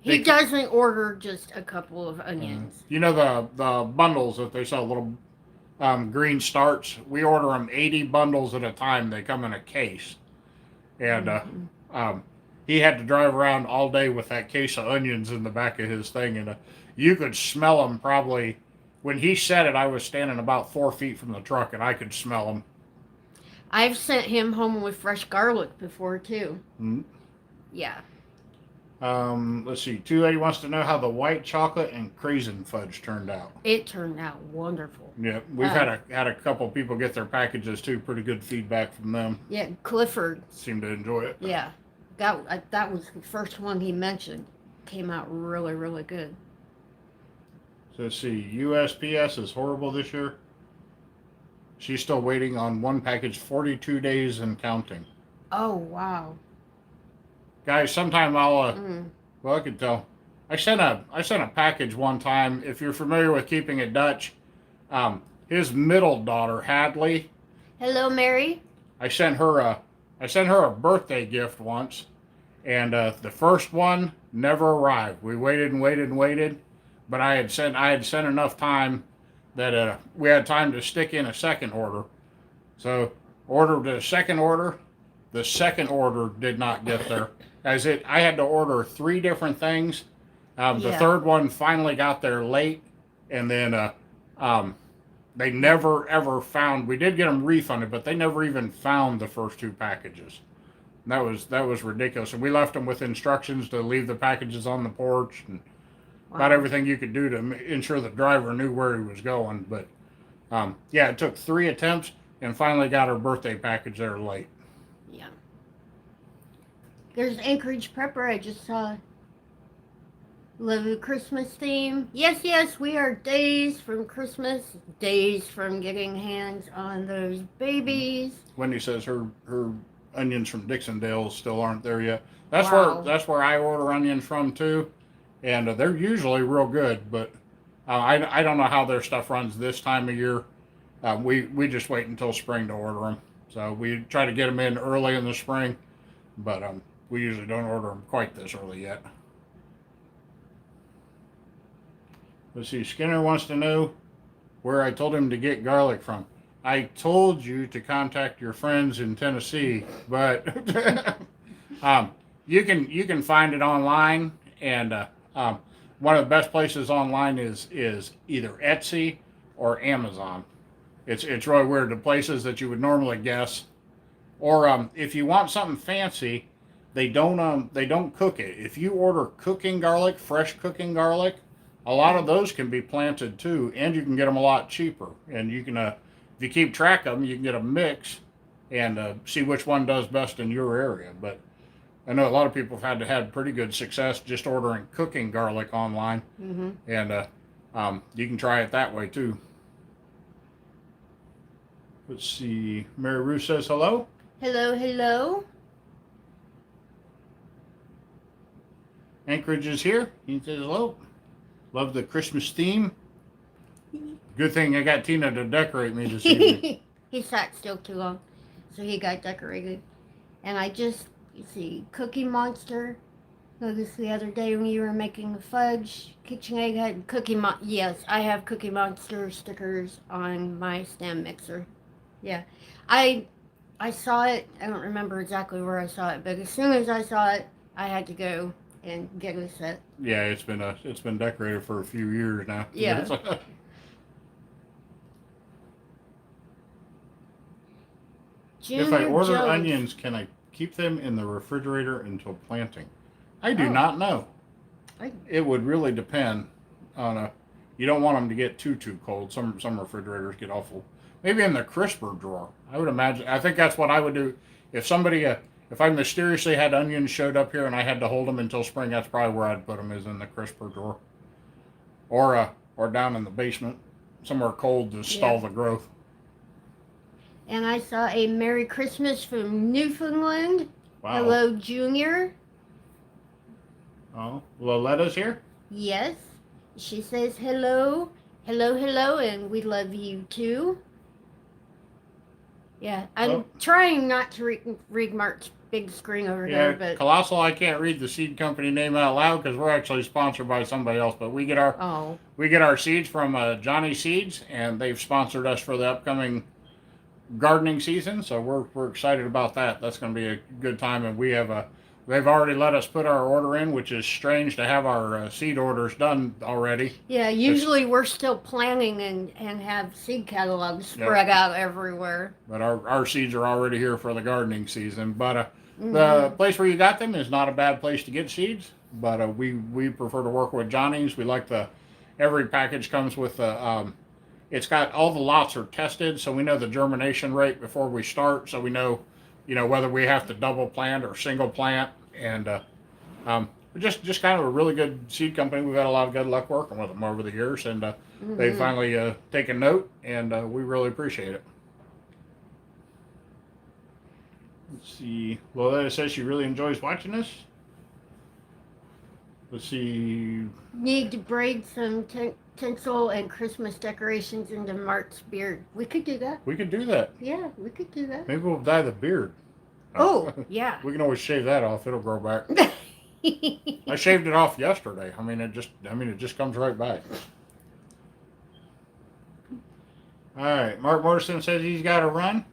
He doesn't order just a couple of onions. You know the bundles that they sell, little green starts. We order them 80 bundles at a time. They come in a case, and he had to drive around all day with that case of onions in the back of his thing, and you could smell them probably. When he said it, I was standing about 4 feet from the truck, and I could smell them. I've sent him home with fresh garlic before too. Mm-hmm. Yeah. Let's see. 280 wants to know how the white chocolate and Craisin fudge turned out. It turned out wonderful. Yeah, we've had a couple people get their packages too. Pretty good feedback from them. Yeah, Clifford Seemed to enjoy it. Yeah, that was the first one he mentioned. Came out really, really good. So let's see. USPS is horrible this year. She's still waiting on one package, 42 days and counting. Oh, wow. Guys, sometime I'll well, I could tell. I sent a package one time. If you're familiar with Keeping It Dutch, his middle daughter Hadley. Hello, Mary. I sent her a birthday gift once, and the first one never arrived. We waited and waited and waited, but I had sent enough time that we had time to stick in a second order. So ordered the second order. The second order did not get there. I had to order 3 different things. The third one finally got there late, and then they never ever found. We did get them refunded, but they never even found the first 2 packages. And that was ridiculous. And we left them with instructions to leave the packages on the porch and about everything you could do to ensure the driver knew where he was going. But yeah, it took 3 attempts and finally got her birthday package there late. Yeah. There's Anchorage Prepper. I just saw. Love the Christmas theme. Yes, we are days from Christmas. Days from getting hands on those babies. Wendy says her onions from Dixondale still aren't there yet. That's where I order onions from too, and they're usually real good. But I don't know how their stuff runs this time of year. We just wait until spring to order them. So we try to get them in early in the spring, but we usually don't order them quite this early yet. Let's see, Skinner wants to know where I told him to get garlic from. I told you to contact your friends in Tennessee, but you can find it online, and one of the best places online is either Etsy or Amazon. It's really weird. The places that you would normally guess, or if you want something fancy, they don't cook it. If you order cooking garlic, fresh cooking garlic, a lot of those can be planted too, and you can get them a lot cheaper. And you can, if you keep track of them, you can get a mix and see which one does best in your area. But I know a lot of people have had pretty good success just ordering cooking garlic online, and you can try it that way too. Let's see. Mary Ruth says hello. Hello. Anchorage is here. He says hello. Love the Christmas theme. Good thing I got Tina to decorate me this evening. He sat still too long, so he got decorated. And I just, Cookie Monster. Noticed the other day when you were making the fudge, Kitchen Egg had yes, I have Cookie Monster stickers on my stand mixer. Yeah. I saw it. I don't remember exactly where I saw it, but as soon as I saw it, I had to go and get a set. Yeah, it's been decorated for a few years now. Yeah. If I order onions, can I keep them in the refrigerator until planting? I do not know. It would really depend on you don't want them to get too cold. Some refrigerators get awful. Maybe in the crisper drawer. I would imagine. I think that's what I would do if somebody. If I mysteriously had onions showed up here and I had to hold them until spring, that's probably where I'd put them, is in the crisper drawer, or down in the basement. somewhere cold to stall the growth. And I saw a Merry Christmas from Newfoundland. Wow. Hello, Junior. Oh, Loletta's here? Yes. She says hello, hello, and we love you too. Yeah, I'm trying not to read Mark's big screen over there, but Colossal, I can't read the seed company name out loud because we're actually sponsored by somebody else. But we get our seeds from Johnny Seeds, and they've sponsored us for the upcoming gardening season. So we're excited about that. That's going to be a good time, and they've already let us put our order in, which is strange to have our seed orders done already. Yeah, usually we're still planning and have seed catalogs spread out everywhere. But our seeds are already here for the gardening season. But the place where you got them is not a bad place to get seeds. But we prefer to work with Johnny's. We like every package comes with it's got all the lots are tested, so we know the germination rate before we start, so we know whether we have to double plant or single plant, and just kind of a really good seed company. We've had a lot of good luck working with them over the years, and they finally taken note, and we really appreciate it. Let's see. Loletta says she really enjoys watching us. Let's see. Need to braid some tinsel and Christmas decorations into Mark's beard. We could do that. We could do that. Yeah, we could do that. Maybe we'll dye the beard. Oh, yeah. We can always shave that off. It'll grow back. I shaved it off yesterday. It just comes right back. All right. Mark Morrison says he's got to run.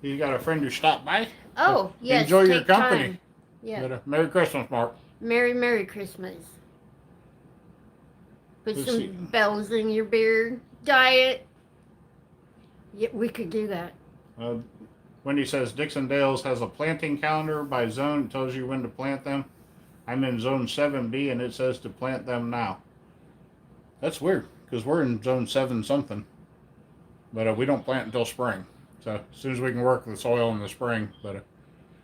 He's got a friend who stopped by. Oh, yes. Enjoy your company. Time. Yeah. But, Merry Christmas, Mark. Merry Christmas. Put some bells in your beard. Dye it. Yeah, we could do that. Wendy says Dixon Dales has a planting calendar by zone. It tells you when to plant them. I'm in zone 7B and it says to plant them now. That's weird because we're in zone 7 something. But we don't plant until spring. So as soon as we can work the soil in the spring. But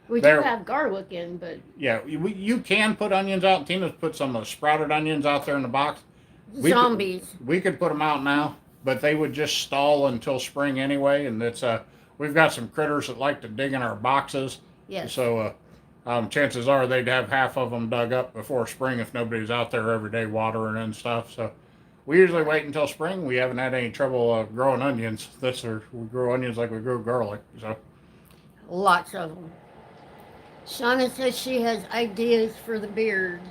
we do have garlic in, but yeah, you can put onions out. Tina's put some sprouted onions out there in the box. Zombies. We could put them out now, but they would just stall until spring anyway. And it's we've got some critters that like to dig in our boxes. Yes. So chances are they'd have half of them dug up before spring if nobody's out there every day watering and stuff. So we usually wait until spring. We haven't had any trouble growing onions. We grow onions like we grow garlic. So lots of them. Shauna says she has ideas for the beard.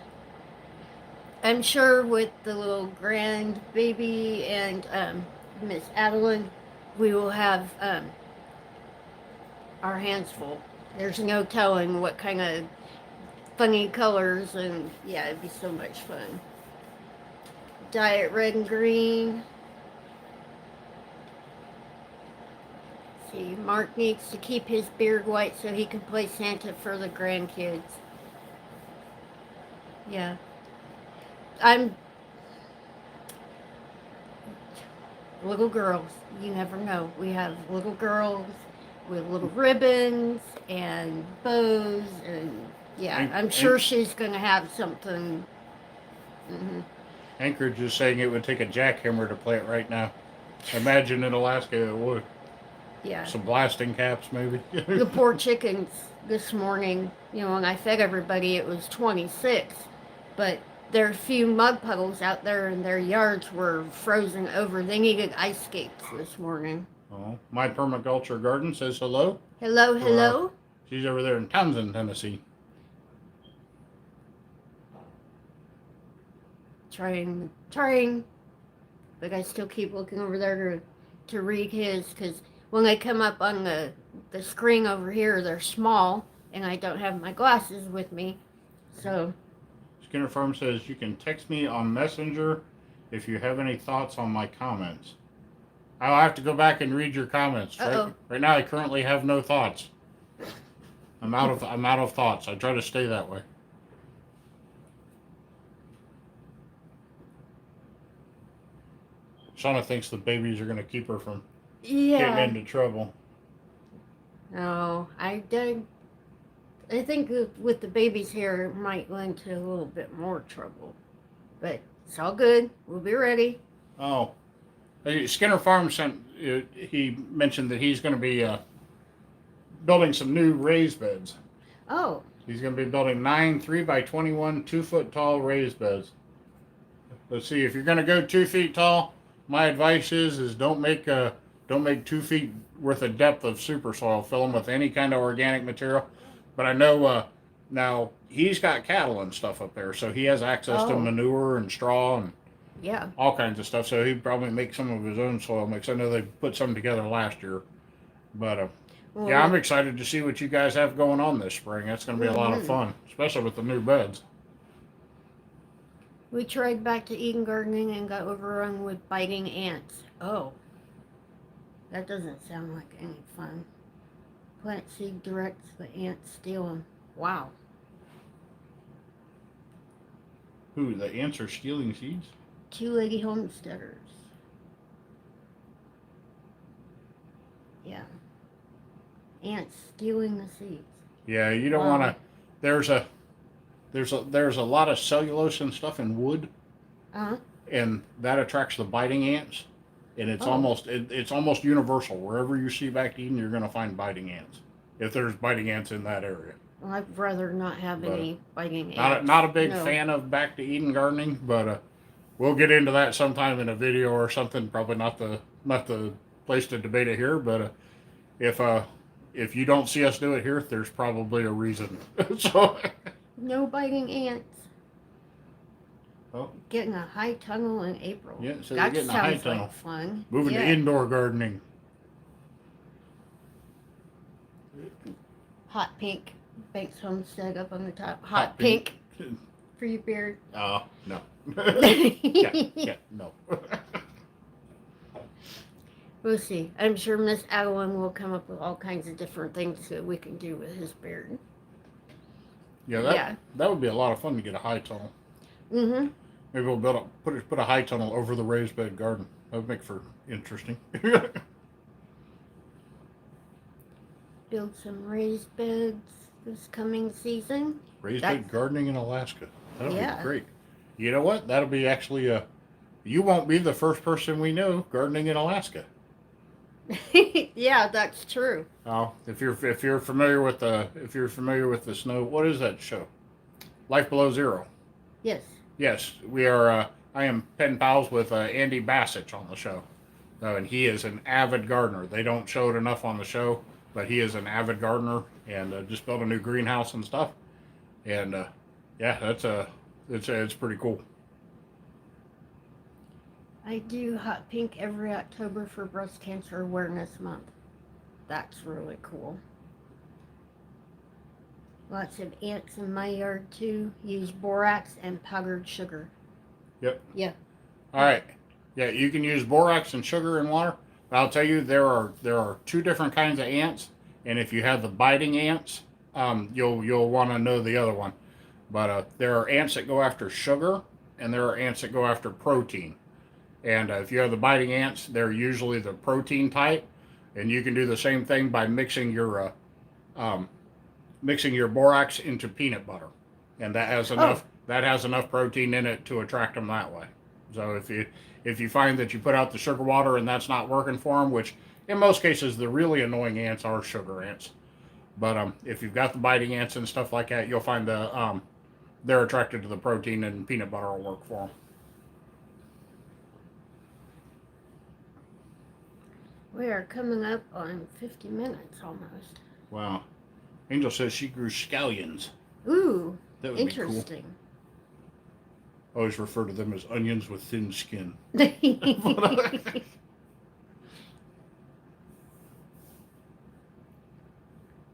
I'm sure with the little grandbaby and Miss Adeline, we will have our hands full. There's no telling what kind of funny colors, and yeah, it'd be so much fun. Dye it red and green. See, Mark needs to keep his beard white so he can play Santa for the grandkids. Yeah. Little girls, you never know. We have little girls with little ribbons and bows, and yeah, I'm sure she's going to have something. Mm-hmm. Anchorage is saying it would take a jackhammer to play it right now. Imagine in Alaska it would. Yeah. Some blasting caps, maybe. The poor chickens this morning, when I fed everybody, it was 26. But there are a few mud puddles out there, and their yards were frozen over. They needed ice skates this morning. Oh, My Permaculture Garden says hello. Hello. She's over there in Townsend, Tennessee. Trying. But I still keep looking over there to read his, because when they come up on the screen over here, they're small, and I don't have my glasses with me. So Skinner Farm says you can text me on Messenger if you have any thoughts on my comments. I'll have to go back and read your comments. Right now I currently have no thoughts. I'm out of thoughts. I try to stay that way. Shauna thinks the babies are going to keep her from getting into trouble. No, I think with the babies here, it might go into a little bit more trouble. But it's all good. We'll be ready. Oh, Skinner Farm sent. He mentioned that he's going to be building some new raised beds. Oh. He's going to be building 9 3x21 2-foot tall raised beds. Let's see, if you're going to go 2 feet tall, my advice is don't make 2 feet worth of depth of super soil. Fill them with any kind of organic material. But I know now he's got cattle and stuff up there, so he has access to manure and straw and all kinds of stuff. So he'd probably make some of his own soil mix. I know they put some together last year, but yeah, I'm excited to see what you guys have going on this spring. That's going to be a lot of fun, especially with the new beds. We tried back to Eden gardening and got overrun with biting ants. Oh. That doesn't sound like any fun. Plant seed directs, the ants steal them. Wow. Who, the ants are stealing seeds? 2 lady homesteaders. Yeah. Ants stealing the seeds. Yeah, you don't want to. There's a lot of cellulose and stuff in wood, and that attracts the biting ants, and it's almost universal. Wherever you see back to Eden, you're going to find biting ants. If there's biting ants in that area. Well, I'd rather not have any biting ants. Not a big fan of back to Eden gardening, but we'll get into that sometime in a video or something. Probably not the place to debate it here, but if you don't see us do it here, there's probably a reason. So. No biting ants. Oh. Getting a high tunnel in April. Yeah, so that getting sounds a high tunnel. like fun. Moving to indoor gardening. Hot pink. Banks Homestead up on the top. Hot pink. For your beard. Oh, no. No. We'll see. I'm sure Miss Adeline will come up with all kinds of different things that we can do with his beard. Yeah, that would be a lot of fun to get a high tunnel. Mm-hmm. Maybe we'll put a high tunnel over the raised bed garden. That would make for interesting. Build some raised beds this coming season. Raised bed gardening in Alaska. That'll be great. You know what? That'll be actually you won't be the first person we know gardening in Alaska. Yeah, that's true. Oh, if you're familiar with the snow, what is that show? Life Below Zero. Yes. Yes, we are. I am pen pals with Andy Bassich on the show, and he is an avid gardener. They don't show it enough on the show, but he is an avid gardener and just built a new greenhouse and stuff. And yeah, it's pretty cool. I do hot pink every October for Breast Cancer Awareness Month. That's really cool. Lots of ants in my yard too. Use borax and powdered sugar. Yep. Yeah. All right. Yeah, you can use borax and sugar and water. But I'll tell you, there are 2 different kinds of ants, and if you have the biting ants, you'll want to know the other one. But there are ants that go after sugar, and there are ants that go after protein. And if you have the biting ants, they're usually the protein type, and you can do the same thing by mixing your borax into peanut butter, and that has enough protein in it to attract them that way. So if you find that you put out the sugar water and that's not working for them, which in most cases the really annoying ants are sugar ants, but if you've got the biting ants and stuff like that, you'll find they're attracted to the protein, and peanut butter will work for them. We are coming up on 50 minutes almost. Wow. Angel says she grew scallions. Ooh, that would interesting. Be cool. I always refer to them as onions with thin skin.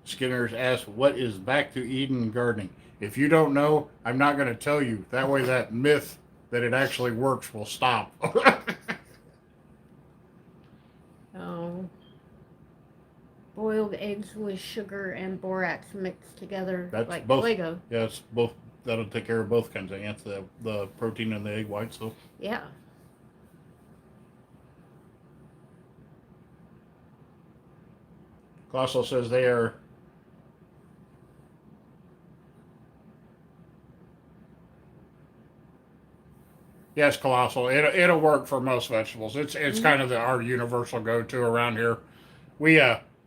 Skinner's asked, what is back to Eden gardening? If you don't know, I'm not going to tell you. That way that myth that it actually works will stop. Oh. Boiled eggs with sugar and borax mixed together. That's like both. Play-Doh. Yeah, it's both. That'll take care of both kinds of ants, the protein and the egg whites. So. Yeah. Colossal says they are. Yes, colossal. It'll work for most vegetables. It's Mm-hmm. kind of our universal go-to around here. We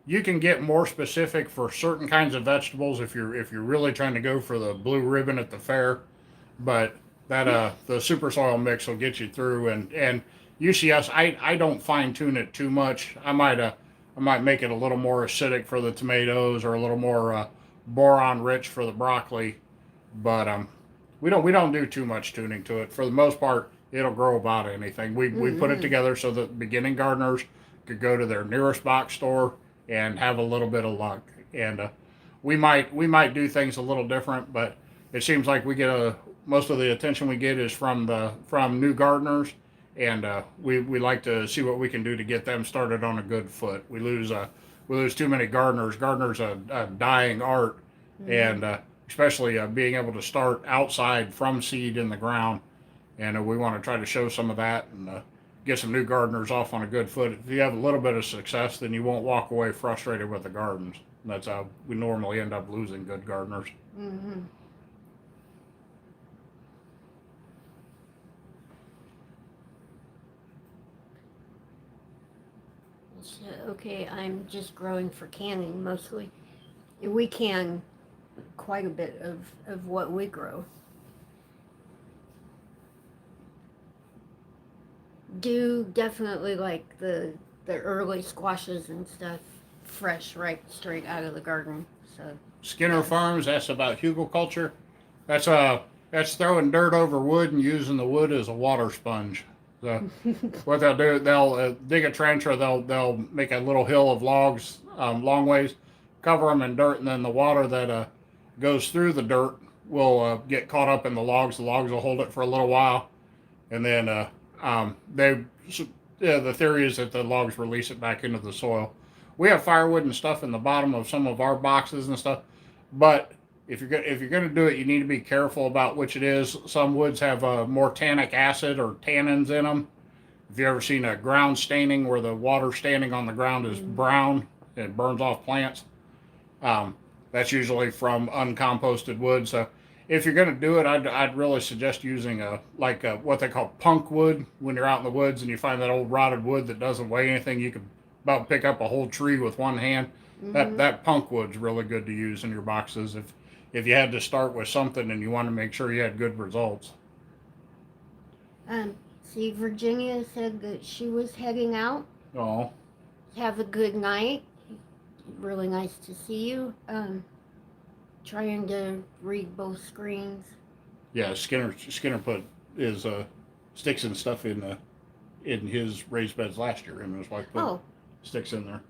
you can get more specific for certain kinds of vegetables if you're really trying to go for the blue ribbon at the fair, but that the super soil mix will get you through. And you see us. I don't fine tune it too much. I might make it a little more acidic for the tomatoes or a little more boron rich for the broccoli, but we don't do too much tuning to it. For the most part, it'll grow about anything. We put it Mm-hmm. together so that beginning gardeners could go to their nearest box store and have a little bit of luck. And we might do things a little different, but it seems like we get most of the attention we get is from new gardeners, and we like to see what we can do to get them started on a good foot. We lose too many gardeners. Gardeners a dying art, Mm-hmm. and especially being able to start outside from seed in the ground. And we want to try to show some of that and get some new gardeners off on a good foot. If you have a little bit of success, then you won't walk away frustrated with the gardens. That's how we normally end up losing good gardeners. Mm-hmm. So, okay, I'm just growing for canning mostly. We can quite a bit of what we grow. Do definitely like the early squashes and stuff fresh right straight out of the garden. So Skinner yeah. Farms asks about hugelkultur. That's throwing dirt over wood and using the wood as a water sponge. So what they'll do, they'll dig a trench or they'll make a little hill of logs long ways, cover them in dirt, and then the water that goes through the dirt will get caught up in the logs. The logs will hold it for a little while, and then they the theory is that the logs release it back into the soil. We have firewood and stuff in the bottom of some of our boxes and stuff, but if you're going to do it, you need to be careful about which it is. Some woods have more tannic acid or tannins in them. If you ever seen a ground staining where the water standing on the ground is Mm. brown, it burns off plants. Um, that's usually from uncomposted wood. So if you're going to do it, I'd really suggest using a what they call punk wood. When you're out in the woods and you find that old rotted wood that doesn't weigh anything, you can about pick up a whole tree with one hand. Mm-hmm. That punk wood's really good to use in your boxes if you had to start with something and you want to make sure you had good results. See, Virginia said that she was heading out. Oh, Have a good night. Really nice to see you. Trying to read both screens. yeah. Skinner put his sticks and stuff in his raised beds last year. Him and his wife put Oh, sticks in there.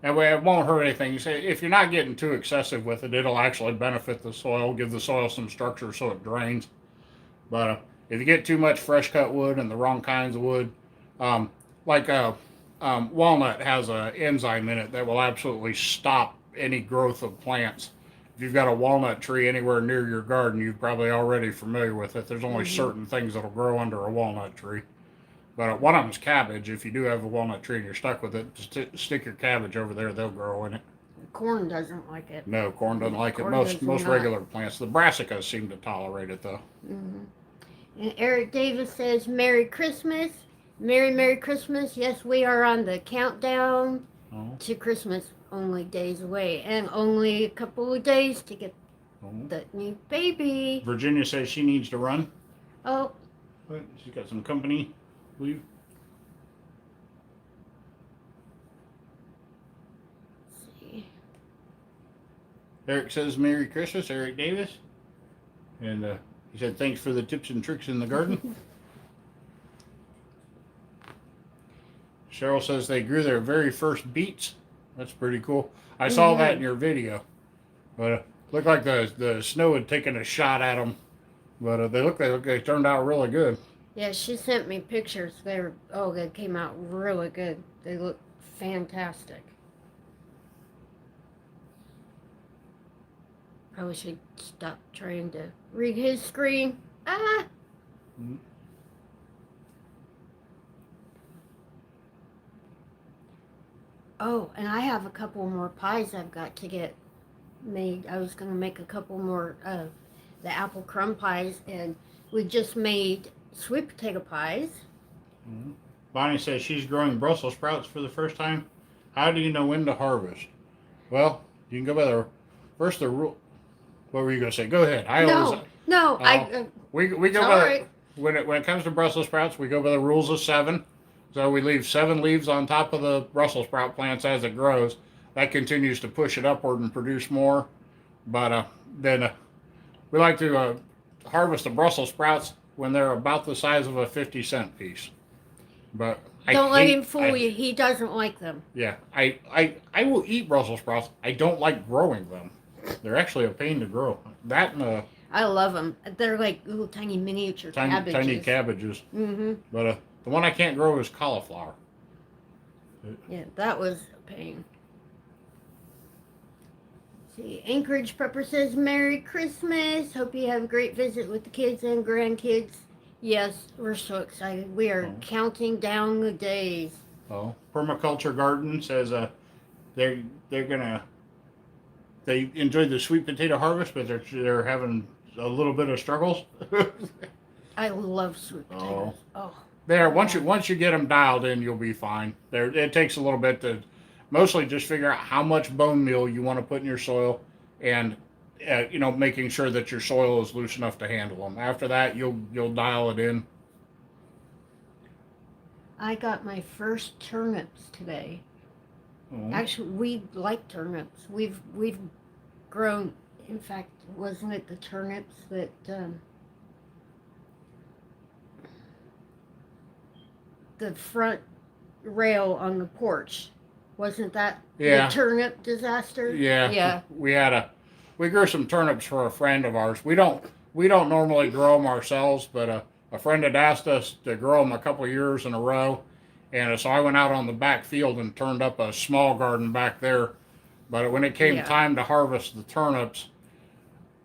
That way, it won't hurt anything. You say if you're not getting too excessive with it, it'll actually benefit the soil, give the soil some structure so it drains. But if you get too much fresh cut wood and the wrong kinds of wood, um, like walnut has an enzyme in it that will absolutely stop any growth of plants. If you've got a walnut tree anywhere near your garden, you're probably already familiar with it. There's only mm-hmm. certain things that'll grow under a walnut tree. But one of them's cabbage. If you do have a walnut tree and you're stuck with it, stick your cabbage over there. They'll grow in it. Corn doesn't like it. No, corn doesn't like it. Corn does Most not. regular plants, the brassicas seem to tolerate it though. Mm-hmm. And Eric Davis says, Merry Christmas. Merry Christmas. Yes, we are on the countdown Oh, to Christmas. Only days away. And only a couple of days to get oh. the new baby. Virginia says she needs to run. Oh, But she's got some company. Leave. let's see. Eric says Merry Christmas, Eric Davis. And he said thanks for the tips and tricks in the garden. Cheryl says they grew their very first beets. That's pretty cool. I saw that in your video. But looked like the snow had taken a shot at them. But they turned out really good. Yeah, she sent me pictures. They came out really good. They look fantastic. Probably should stop trying to read his screen. Ah! Mm. Oh, and I have a couple more pies I've got to get made. I was going to make a couple more of the apple crumb pies, and we just made sweet potato pies. Mm-hmm. Bonnie says she's growing Brussels sprouts for the first time. How do you know when to harvest? Well, you can go by the rule. What were you going to say? Go ahead. No, we go it's by all right. when it comes to Brussels sprouts, we go by the rules of 7. So we leave 7 leaves on top of the Brussels sprout plants as it grows. That continues to push it upward and produce more. But then we like to harvest the Brussels sprouts when they're about the size of a 50-cent piece. But Don't let him fool you. He doesn't like them. Yeah, I will eat Brussels sprouts. I don't like growing them. They're actually a pain to grow. That and I love them. They're like little tiny miniature cabbages. tiny cabbages. Mm-hmm. But the one I can't grow is cauliflower. Yeah, that was a pain. See, Anchorage Prepper says, Merry Christmas. Hope you have a great visit with the kids and grandkids. Yes, we're so excited. We are counting down the days. Oh, Permaculture Garden says they enjoyed the sweet potato harvest, but they're having a little bit of struggles. I love sweet potatoes. Oh. There, once you get them dialed in, you'll be fine. It takes a little bit to mostly just figure out how much bone meal you want to put in your soil, and making sure that your soil is loose enough to handle them. After that, you'll dial it in. I got my first turnips today. Oh. Actually, we like turnips. We've grown. In fact, wasn't it the turnips that the front rail on the porch? Wasn't that the turnip disaster? Yeah. Yeah. We grew some turnips for a friend of ours. We don't normally grow them ourselves, but a friend had asked us to grow them a couple of years in a row, and so I went out on the back field and turned up a small garden back there. But when it came time to harvest the turnips,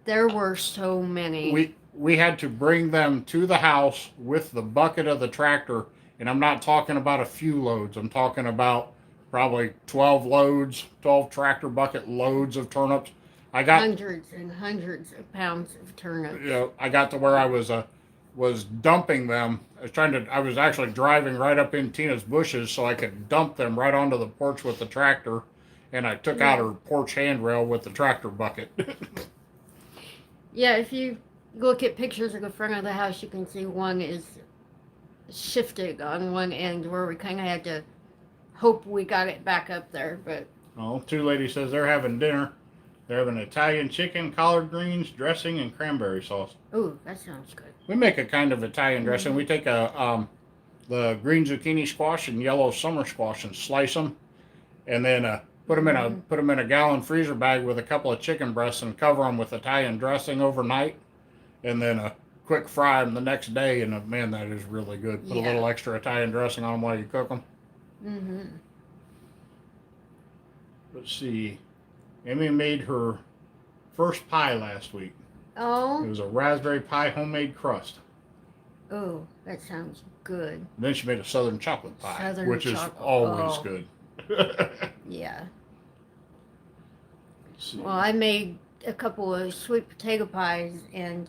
there were so many. We had to bring them to the house with the bucket of the tractor, and I'm not talking about a few loads. I'm talking about probably 12 tractor bucket loads of turnips. I got hundreds and hundreds of pounds of turnips. I got to where I was dumping them. I was actually driving right up in Tina's bushes so I could dump them right onto the porch with the tractor, and I took out her porch handrail with the tractor bucket. Yeah, if you look at pictures of the front of the house, you can see one is shifted on one end where we kind of had to hope we got it back up there. But two ladies says they're having dinner. They're having Italian chicken, collard greens, dressing, and cranberry sauce. Oh, that sounds good. We make a kind of Italian dressing. We take the green zucchini squash and yellow summer squash and slice them, and then put them in a gallon freezer bag with a couple of chicken breasts and cover them with Italian dressing overnight, and then quick fry them the next day. And man, that is really good. Put a little extra Italian dressing on them while you cook them. Mm-hmm. Let's see. Emmy made her first pie last week. Oh. It was a raspberry pie homemade crust. Oh, that sounds good. And then she made a southern chocolate pie, which is always good. Yeah. Well, I made a couple of sweet potato pies, and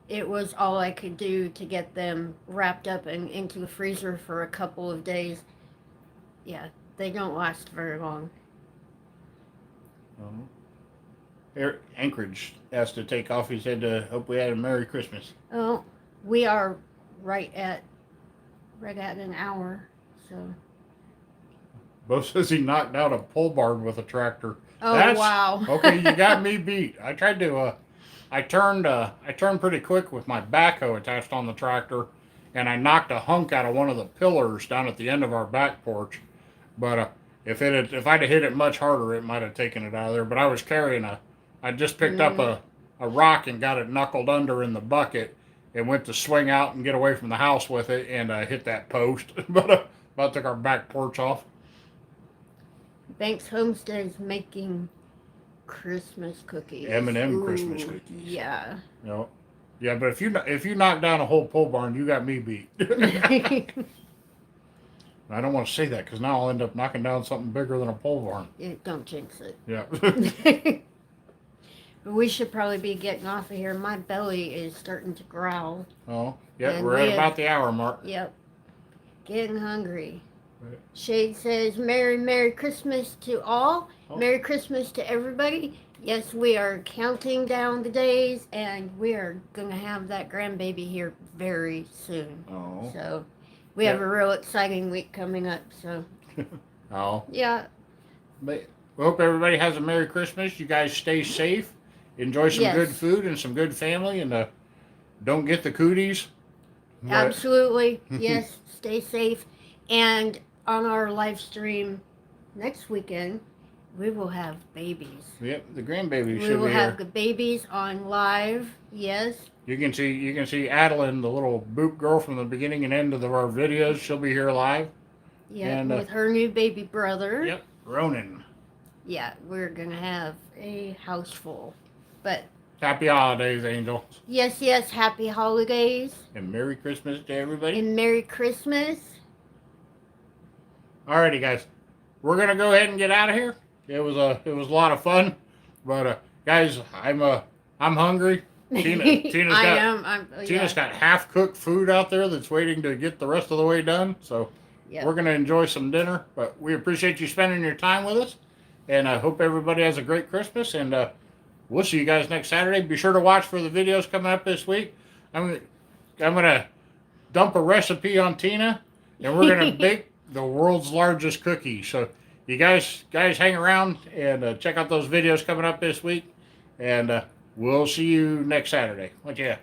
it was all I could do to get them wrapped up and into the freezer for a couple of days. Yeah, they don't last very long. Anchorage has to take off. He said, hope we had a Merry Christmas. Oh, we are right at an hour, so. Bo says he knocked out a pole barn with a tractor. Oh, wow. Okay, you got me beat. I tried to, I turned pretty quick with my backhoe attached on the tractor, and I knocked a hunk out of one of the pillars down at the end of our back porch. But if I'd have hit it much harder, it might have taken it out of there. But I was carrying I just picked up a rock and got it knuckled under in the bucket and went to swing out and get away from the house with it, and hit that post. But about took our back porch off. Banks Homestead is making Christmas cookies. M&M Christmas cookies. Yeah. No. Yeah, but if you knock down a whole pole barn, you got me beat. I don't want to say that because now I'll end up knocking down something bigger than a pole barn. Yeah, don't jinx it. Yeah. We should probably be getting off of here. My belly is starting to growl. Oh, yeah, And we're at about the hour mark. Yep. Getting hungry. Right. Shade says, Merry Christmas to all. Oh. Merry Christmas to everybody. Yes, we are counting down the days, and we are going to have that grandbaby here very soon. Oh. So, we have a real exciting week coming up, so. Oh. Yeah. But we hope everybody has a Merry Christmas. You guys stay safe. Enjoy some good food and some good family, and don't get the cooties. Absolutely. Yes, stay safe. And on our live stream next weekend, we will have babies. Yep, the grandbaby should be here. We will have the babies on live. Yes. You can see Adeline, the little boop girl from the beginning and end of our videos. She'll be here live. Yeah, and, with her new baby brother. Yep, Ronan. Yeah, we're gonna have a house full. But happy holidays, Angel. Yes, happy holidays. And Merry Christmas to everybody. And Merry Christmas. Alrighty, guys. We're gonna go ahead and get out of here. It was a lot of fun. But guys, I'm hungry. Tina's got half cooked food out there that's waiting to get the rest of the way done. So we're gonna enjoy some dinner. But we appreciate you spending your time with us. And I hope everybody has a great Christmas. And we'll see you guys next Saturday. Be sure to watch for the videos coming up this week. I'm gonna dump a recipe on Tina, and we're gonna bake the world's largest cookie. So you guys hang around and check out those videos coming up this week. And we'll see you next Saturday. Why don't you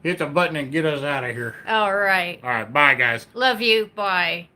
hit the button and get us out of here? All right. All right. Bye, guys. Love you. Bye.